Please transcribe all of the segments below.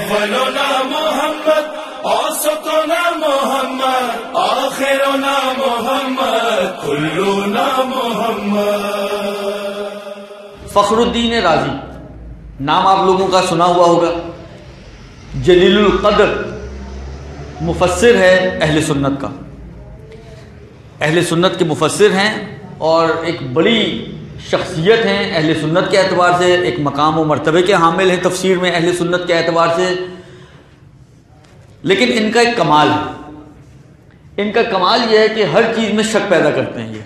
اولنا محمد اوسطنا محمد آخرنا محمد کلنا محمد۔ فخر الدین رازی نام آپ لوگوں کا سنا ہوا ہوگا، جلیل القدر مفسر ہے اہل سنت کا، اہل سنت کے مفسر ہیں اور ایک بڑی شخصیت ہیں اہل سنت کے اعتبار سے، ایک مقام و مرتبے کے حامل ہیں تفسیر میں اہل سنت کے اعتبار سے۔ لیکن ان کا ایک کمال ہے، ان کا کمال یہ ہے کہ ہر چیز میں شک پیدا کرتے ہیں یہ،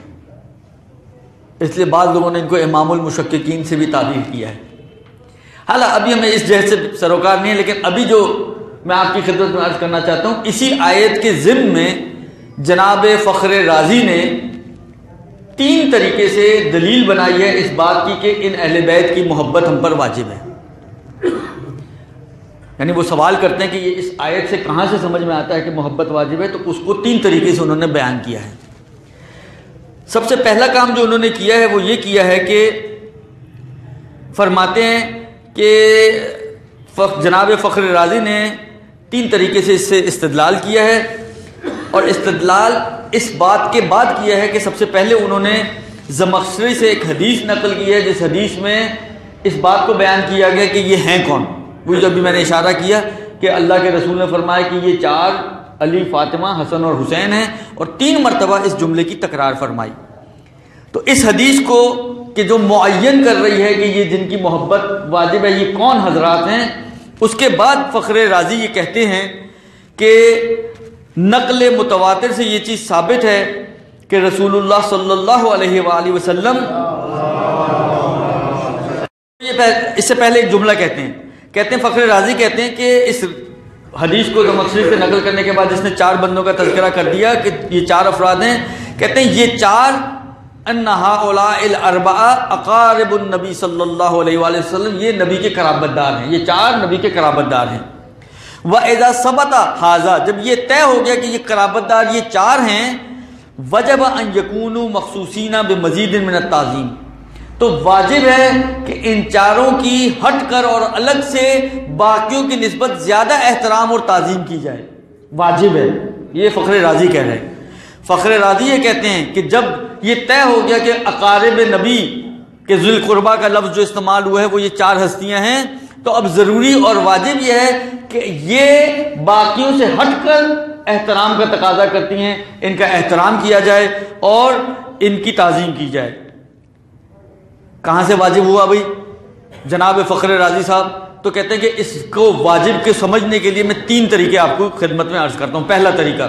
اس لیے بعض لوگوں نے ان کو امام المشککین سے بھی تعبیر کیا ہے۔ حالانکہ ابھی ہمیں اس جہد سے سروکار نہیں ہے، لیکن ابھی جو میں آپ کی خدمت میں عرض کرنا چاہتا ہوں، اسی آیت کے ضمن میں جناب فخر رازی نے 3 طریقے سے دلیل بنائی ہے اس بات کی کہ ان اہل بیت کی محبت ہم پر واجب ہے۔ یعنی وہ سوال کرتے ہیں کہ یہ اس آیت سے کہاں سے سمجھ میں آتا ہے کہ محبت واجب ہے، تو اس کو 3 طریقے سے انہوں نے بیان کیا ہے۔ سب سے پہلا کام جو انہوں نے کیا ہے وہ یہ کیا ہے کہ فرماتے ہیں کہ جناب فخر رازی نے 3 طریقے سے اس سے استدلال کیا ہے، اور استدلال اس بات کے بعد کیا ہے کہ سب سے پہلے انہوں نے زمخشری سے ایک حدیث نقل کی ہے، جس حدیث میں اس بات کو بیان کیا گیا کہ یہ ہیں کون۔ وہ جو بھی میں نے اشارہ کیا کہ اللہ کے رسول نے فرمایا کہ یہ 4 علی، فاطمہ، حسن اور حسین ہیں، اور 3 مرتبہ اس جملے کی تکرار فرمائی۔ تو اس حدیث کو کہ جو معین کر رہی ہے کہ یہ جن کی محبت واجب ہے یہ کون حضرات ہیں، اس کے بعد فخر رازی یہ کہتے ہیں کہ نقل متواتر سے یہ چیز ثابت ہے کہ رسول اللہ صلی اللہ علیہ وآلہ وسلم، اس سے پہلے ایک جملہ کہتے ہیں فخر رازی کہتے ہیں کہ اس حدیث کو زمخشری سے نقل کرنے کے بعد جس نے 4 بندوں کا تذکرہ کر دیا کہ یہ 4 افراد ہیں، کہتے ہیں یہ 4 ان هؤلاء الاربعہ اقارب النبی صلی اللہ علیہ وآلہ وسلم، یہ نبی کے قرابت دار ہیں، یہ 4 نبی کے قرابت دار ہیں۔ وَإِذَا ثَبَتَ هَذَا، جب یہ طے ہو گیا کہ یہ قرابت دار یہ 4 ہیں، وجب ان یکونوا مخصوصین بمزید من التعظیم، تو واجب ہے کہ ان 4 کی ہٹ کر اور الگ سے باقیوں کی نسبت زیادہ احترام اور تعظیم کی جائے، واجب ہے۔ یہ فخر رازی کہہ رہے ہیں۔ فخر رازی یہ کہتے ہیں کہ جب یہ طے ہو گیا کہ اقارب نبی کے ذی القربہ کا لفظ جو استعمال ہوا ہے وہ یہ 4 ہستیاں ہیں، تو اب ضروری اور واجب یہ ہے کہ یہ باقیوں سے ہٹ کر احترام کا تقاضا کرتی ہیں، ان کا احترام کیا جائے اور ان کی تعظیم کی جائے۔ کہاں سے واجب ہوا بھائی جناب فخر رازی صاحب؟ تو کہتے ہیں کہ اس کو واجب کے سمجھنے کے لیے میں 3 طریقے آپ کو خدمت میں عرض کرتا ہوں۔ پہلا طریقہ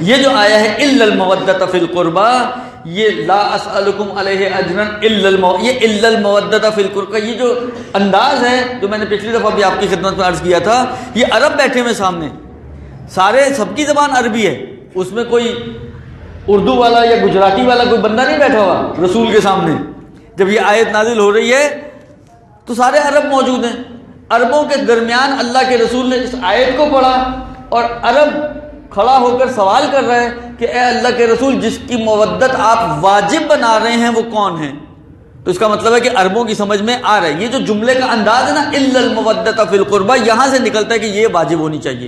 یہ جو آیا ہے الا المودۃ فی القربى، یہ لا اسألکم علیہ اجرا یہ الا المودۃ فی القربى، یہ جو انداز ہے جو میں نے پچھلی دفعہ بھی آپ کی خدمت میں عرض کیا تھا، یہ عرب بیٹھے ہوئے سامنے، سب کی زبان عربی ہے، اس میں کوئی اردو والا یا گجراتی والا کوئی بندہ نہیں بیٹھا ہوا رسول کے سامنے۔ جب یہ آیت نازل ہو رہی ہے تو سارے عرب موجود ہیں، عربوں کے درمیان اللہ کے رسول نے اس آیت کو پڑھا اور عرب کھڑا ہو کر سوال کر رہا ہے کہ اے اللہ کے رسول، جس کی مودت آپ واجب بنا رہے ہیں وہ کون ہیں؟ تو اس کا مطلب ہے کہ عربوں کی سمجھ میں آ رہا ہے، یہ جو جملے کا انداز ہے نا الا المودۃ فی القربى، یہاں سے نکلتا ہے کہ یہ واجب ہونی چاہیے،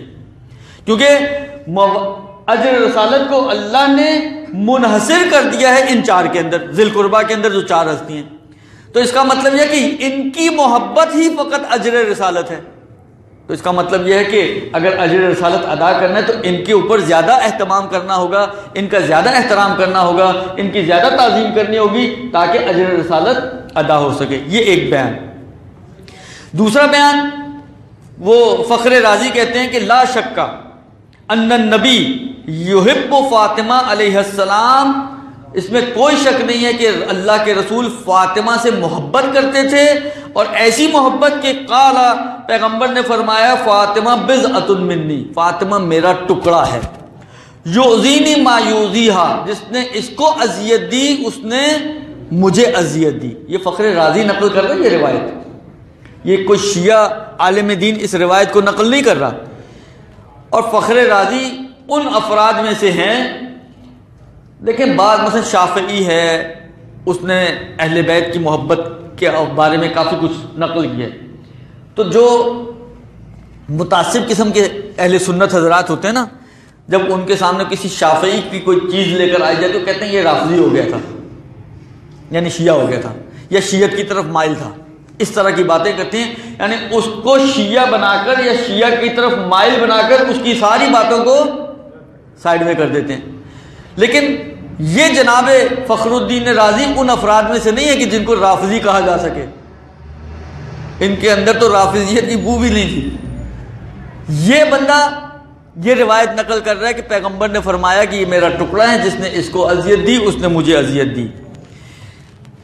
کیونکہ اجر رسالت کو اللہ نے منحصر کر دیا ہے ان 4 کے اندر، ذی القربہ کے اندر جو 4 ہستی ہیں، تو اس کا مطلب یہ کہ ان کی محبت ہی فقط اجر رسالت ہے۔ تو اس کا مطلب یہ ہے کہ اگر اجر رسالت ادا کرنا ہے تو ان کے اوپر زیادہ اہتمام کرنا ہوگا، ان کا زیادہ احترام کرنا ہوگا، ان کی زیادہ تعظیم کرنی ہوگی تاکہ اجر رسالت ادا ہو سکے۔ یہ ایک بیان۔ دوسرا بیان وہ فخر رازی کہتے ہیں کہ لا شک ان النبی یحب فاطمہ علیہ السلام، اس میں کوئی شک نہیں ہے کہ اللہ کے رسول فاطمہ سے محبت کرتے تھے، اور ایسی محبت کہ قال، پیغمبر نے فرمایا فاطمہ بضعۃ منی، فاطمہ میرا ٹکڑا ہے، یؤذینی ما یؤذیہا، جس نے اس کو اذیت دی اس نے مجھے اذیت دی۔ یہ فخر رازی نقل کر رہا ہے یہ روایت، یہ کوئی شیعہ عالم دین اس روایت کو نقل نہیں کر رہا، اور فخر رازی ان افراد میں سے ہیں، دیکھیں بعض مثلا شافعی ہے، اس نے اہل بیت کی محبت کے بارے میں کافی کچھ نقل کیا ہے، تو جو متعصب قسم کے اہل سنت حضرات ہوتے ہیں نا، جب ان کے سامنے کسی شافعی کی کوئی چیز لے کر آئی جائے تو کہتے ہیں یہ رافضی ہو گیا تھا، یعنی شیعہ ہو گیا تھا، یا شیعت کی طرف مائل تھا، اس طرح کی باتیں کرتے ہیں، یعنی اس کو شیعہ بنا کر یا شیعہ کی طرف مائل بنا کر اس کی ساری باتوں کو سائڈ میں کر دیتے ہیں۔ لیکن یہ جناب فخر الدین رازی ان افراد میں سے نہیں ہے کہ جن کو رافضی کہا جا سکے، ان کے اندر تو رافضیت کی بو بھی نہیں تھی۔ یہ بندہ یہ روایت نقل کر رہا ہے کہ پیغمبر نے فرمایا کہ یہ میرا ٹکڑا ہے، جس نے اس کو اذیت دی اس نے مجھے اذیت دی۔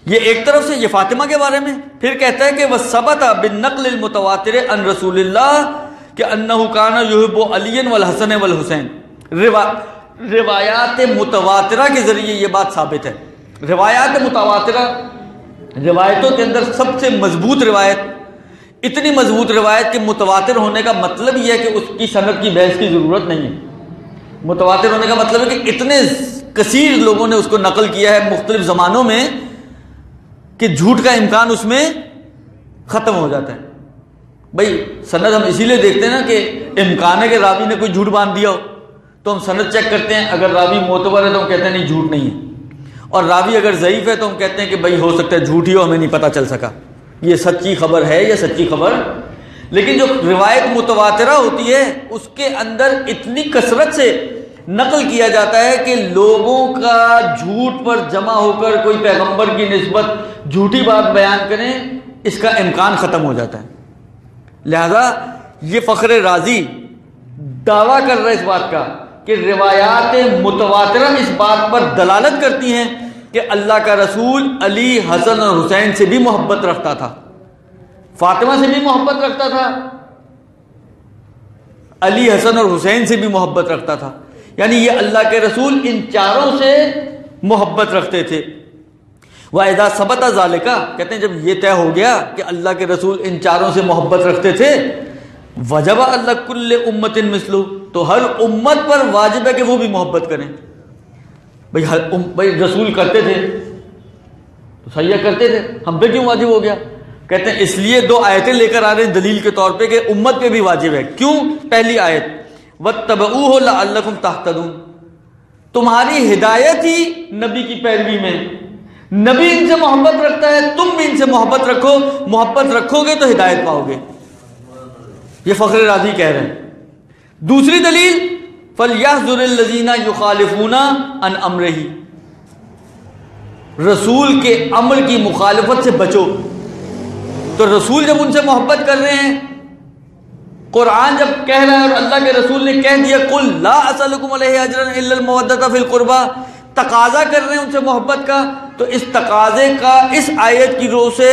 یہ ایک طرف سے یہ فاطمہ کے بارے میں، پھر کہتا ہے کہ وثبت بالنقل المتواتر عن رسول اللہ کہ انہ کان یحب علی والحسن والحسین، روایات متواترہ کے ذریعے یہ بات ثابت ہے۔ روایات متواترہ، روایتوں کے اندر سب سے مضبوط روایت، اتنی مضبوط روایت کہ متواتر ہونے کا مطلب یہ ہے کہ اس کی سند کی بحث کی ضرورت نہیں ہے۔ متواتر ہونے کا مطلب ہے کہ اتنے کثیر لوگوں نے اس کو نقل کیا ہے مختلف زمانوں میں کہ جھوٹ کا امکان اس میں ختم ہو جاتا ہے۔ بھائی سند ہم اسی لیے دیکھتے ہیں نا کہ امکان ہے کہ راوی نے کوئی جھوٹ باندھ دیا ہو تو ہم سند چیک کرتے ہیں، اگر راوی معتبر ہے تو ہم کہتے ہیں نہیں جھوٹ نہیں ہے، اور راوی اگر ضعیف ہے تو ہم کہتے ہیں کہ بھائی ہو سکتا ہے جھوٹ ہی ہو، ہمیں نہیں پتہ چل سکا یہ سچی خبر ہے یا سچی خبر۔ لیکن جو روایت متواترہ ہوتی ہے اس کے اندر اتنی کثرت سے نقل کیا جاتا ہے کہ لوگوں کا جھوٹ پر جمع ہو کر کوئی پیغمبر کی نسبت جھوٹی بات بیان کریں، اس کا امکان ختم ہو جاتا ہے۔ لہذا یہ فخر رازی دعویٰ کر رہا ہے اس بات کا کہ روایات متواترہ اس بات پر دلالت کرتی ہیں کہ اللہ کا رسول علی، حسن اور حسین سے بھی محبت رکھتا تھا، فاطمہ سے بھی محبت رکھتا تھا، علی، حسن اور حسین سے بھی محبت رکھتا تھا، یعنی یہ اللہ کے رسول ان چاروں سے محبت رکھتے تھے۔ وَإِذَا ثَبَتَ ذَلِكَ، کہتے ہیں جب یہ طے ہو گیا کہ اللہ کے رسول ان چاروں سے محبت رکھتے تھے، وَجَبَ عَلَى كُلِّ أُمَّةٍ مِثْلُهُ، تو ہر امت پر واجب ہے کہ وہ بھی محبت کریں۔ بھائی رسول کرتے تھے تو صحیح کرتے تھے، ہم پہ کیوں واجب ہو گیا؟ کہتے ہیں اس لیے دو آیتیں لے کر آ رہے ہیں دلیل کے طور پہ کہ امت پہ بھی واجب ہے۔ کیوں؟ پہلی آیت وَاتَّبَعُوهُ لَعَلَّكُمْ تَهْتَدُونَ، تمہاری ہدایت ہی نبی کی پیروی میں، نبی ان سے محبت رکھتا ہے، تم بھی ان سے محبت رکھو، محبت رکھو گے تو ہدایت پاؤ گے۔ یہ فخر رازی کہہ رہے ہیں۔ دوسری دلیل فَلْيَحْذُرِ الَّذِينَ يُخَالِفُونَ عَنْ أَمْرِهِ، رسول کے امر کی مخالفت سے بچو۔ تو رسول جب ان سے محبت کر رہے ہیں، قرآن جب کہہ رہا ہے اور اللہ کے رسول نے کہہ دیا قُلْ لَا أَسْأَلُكُمْ عَلَيْهِ أَجْرًا إِلَّا الْمَوَدَّةَ فِي الْقُرْبَى، تقاضا کر رہے ہیں ان سے محبت کا، تو اس تقاضے کا اس آیت کی روح سے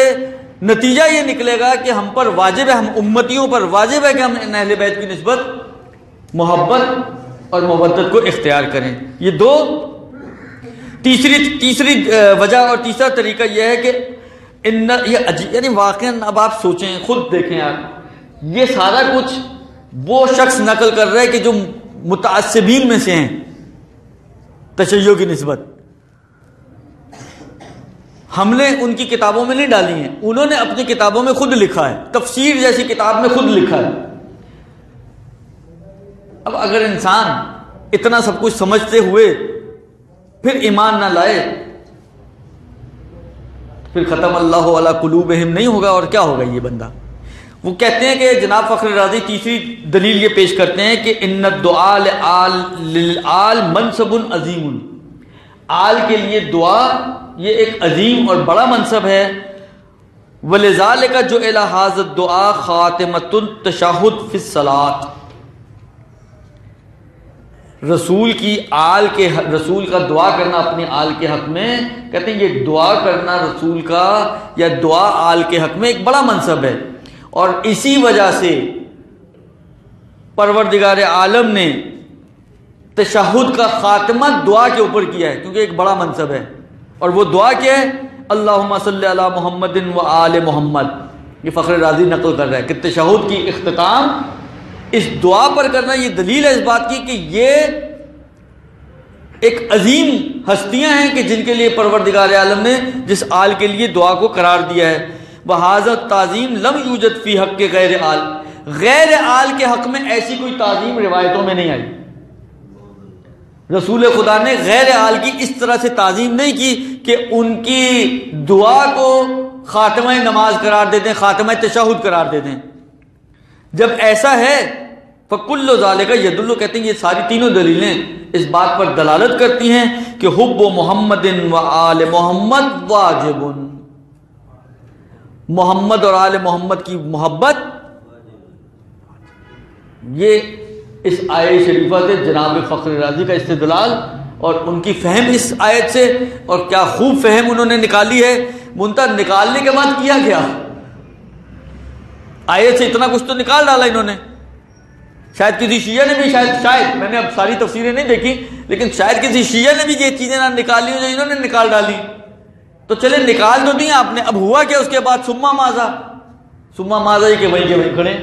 نتیجہ یہ نکلے گا کہ ہم پر واجب ہے، ہم امتیوں پر واجب ہے کہ ہم اہل بیت کی نسبت محبت اور مودت کو اختیار کریں۔ یہ دو۔ تیسری وجہ اور تیسرا طریقہ یہ ہے کہ یعنی واقعاً اب آپ سوچیں، خود دیکھیں یار، یہ سارا کچھ وہ شخص نقل کر رہا ہے کہ جو متعصبین میں سے ہیں تشیع کی نسبت، ہم نے ان کی کتابوں میں نہیں ڈالی ہیں، انہوں نے اپنی کتابوں میں خود لکھا ہے، تفسیر جیسی کتاب میں خود لکھا ہے۔ اب اگر انسان اتنا سب کچھ سمجھتے ہوئے پھر ایمان نہ لائے، پھر ختم اللہ علی قلوبہم نہیں ہوگا، اور کیا ہوگا یہ بندہ؟ وہ کہتے ہیں کہ جناب فخر رازی تیسری دلیل یہ پیش کرتے ہیں کہ ان الدعاء للآل منصب عظیم، آل کے لیے دعا یہ ایک عظیم اور بڑا منصب ہے۔ ولذالک جعل ھذا الدعاء خاتمۃ التشہد فی الصلاۃ، رسول کی آل کے رسول کا دعا کرنا اپنی آل کے حق میں، کہتے ہیں یہ دعا کرنا رسول کا یا دعا آل کے حق میں ایک بڑا منصب ہے، اور اسی وجہ سے پروردگار عالم نے تشہد کا خاتمہ دعا کے اوپر کیا ہے، کیونکہ ایک بڑا منصب ہے، اور وہ دعا کیا ہے؟ اللہم صلی علی محمد و آل محمد۔ یہ فخر رازی نقل کر رہا ہے کہ تشہد کی اختتام اس دعا پر کرنا، یہ دلیل ہے اس بات کی کہ یہ ایک عظیم ہستیاں ہیں کہ جن کے لیے پروردگار عالم نے جس آل کے لیے دعا کو قرار دیا ہے۔ وَهَذَا التَّعْظِيمُ لَمْ يُوجَدْ فِي حَقِّ غَيْرِ آل، غیر آل کے حق میں ایسی کوئی تعظیم روایتوں میں نہیں آئی. رسول خدا نے غیر آل کی اس طرح سے تعظیم نہیں کی کہ ان کی دعا کو خاتمہ نماز قرار دے دیں, خاتمہ تشہد قرار دے دیں. جب ایسا ہے فَكُلُّ ذَلِكَ يَدُلُّ, کہتے ہیں یہ ساری تینوں دلیلیں اس بات پر دلالت کرتی ہیں کہ حب محمد و آل محمد واجب, محمد اور آل محمد کی محبت یہ اس آیت شریفہ سے جناب فخر رازی کا استدلال اور ان کی فہم اس آیت سے, اور کیا خوب فہم انہوں نے نکالی ہے. منتہا نکالنے کے بعد کیا گیا, آیت سے اتنا کچھ تو نکال ڈالا انہوں نے. شاید کسی شیعہ نے بھی شاید میں نے اب ساری تفسیریں نہیں دیکھی, لیکن شاید کسی شیعہ نے بھی یہ چیزیں نہ نکالی جو انہوں نے نکال ڈالی. تو چلے نکال تو دیں آپ نے, اب ہوا کیا اس کے بعد؟ ثم ماذا, یہ کہ وہیں کے وہیں کھڑے.